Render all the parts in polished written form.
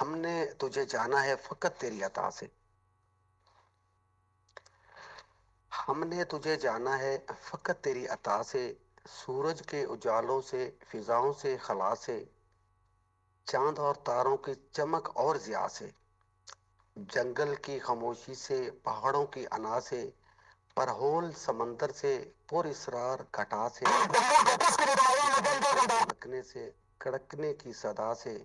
ہم نے تجھے جانا ہے فقط تیری عطا سے، ہم نے تجھے جانا ہے فقط تیری عطا سے، سورج کے اجالوں سے، فضاؤں سے، خلا سے، چاند اور تاروں کی چمک اور ضیاء سے، جنگل کی خاموشی سے، پہاڑوں کی انا سے، پرہول سمندر سے، پر اسرار گھٹا سے، دھڑکنے سے، کڑکنے کی صدا سے،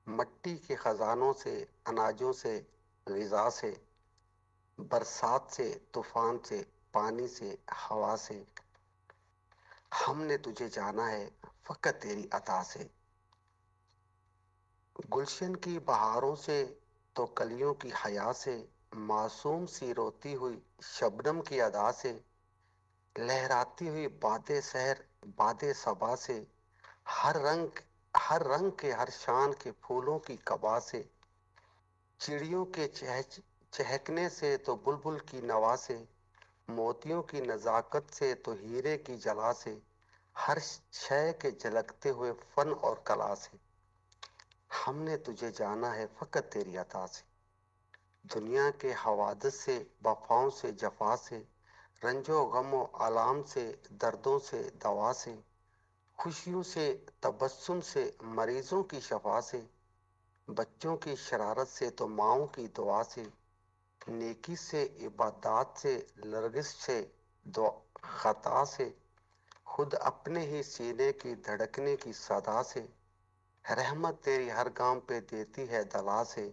مٹی کے خزانوں سے، اناجوں سے، غذا سے، برسات سے، طوفان سے، پانی سے، ہوا سے، ہم نے تجھے جانا ہے فقط تیری عطا سے، گلشن کی بہاروں سے تو کلیوں کی حیا سے، معصوم سی روتی ہوئی شبنم کی ادا سے، لہراتی ہوئی باد سحر باد صبا سے، ہر رنگ کے ہر شان کے پھولوں کی قبا سے، چڑیوں کے چہکنے سے تو بلبل کی نوا سے، موتیوں کی نزاکت سے تو ہیرے کی جلا سے، ہر شے کے جھلکتے ہوئے فن اور کلا سے، ہم نے تجھے جانا ہے فقط تیری عطا سے، دنیا کے حوادث سے، وفاؤں سے، جفا سے، رنج و غم و آلام سے، دردوں سے، دوا سے، خوشیوں سے، تبسم سے، مریضوں کی شفا سے، بچوں کی شرارت سے تو ماؤں کی دعا سے، نیکی سے، عبادات سے، لرزش سے، خطا سے، خود اپنے ہی سینے کی دھڑکنے کی صدا سے، رحمت تیری ہر گام پہ دیتی ہے دلا سے،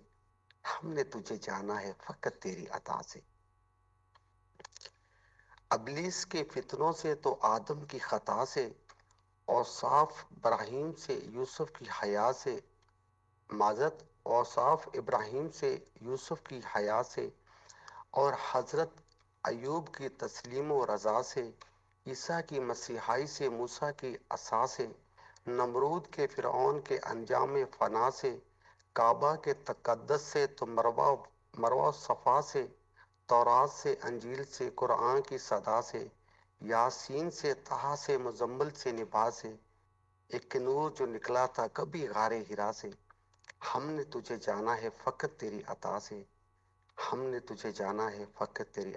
ہم نے تجھے جانا ہے فقط تیری عطا سے، ابلیس کے فتنوں سے تو آدم کی خطا سے، اوصاف ابراہیم سے یوسف کی حیا سے، معذرت اوصاف ابراہیم سے یوسف کی حیا سے، اور حضرت ایوب کی تسلیم و رضا سے، عیسیٰ کی مسیحائی سے، موسیٰ کی عصا سے، نمرود کے فرعون کے انجام فنا سے، کعبہ کے تقدس سے تو مروہ صفا سے، تورات سے، انجیل سے، قرآن کی صدا سے، یاسین سے، طہ سے، مزمل سے، نبا سے، ایک نور جو نکلا تھا کبھی غار ہرا سے، ہم نے تجھے جانا ہے فقط تیری عطا سے، ہم نے تجھے جانا ہے فقط تیری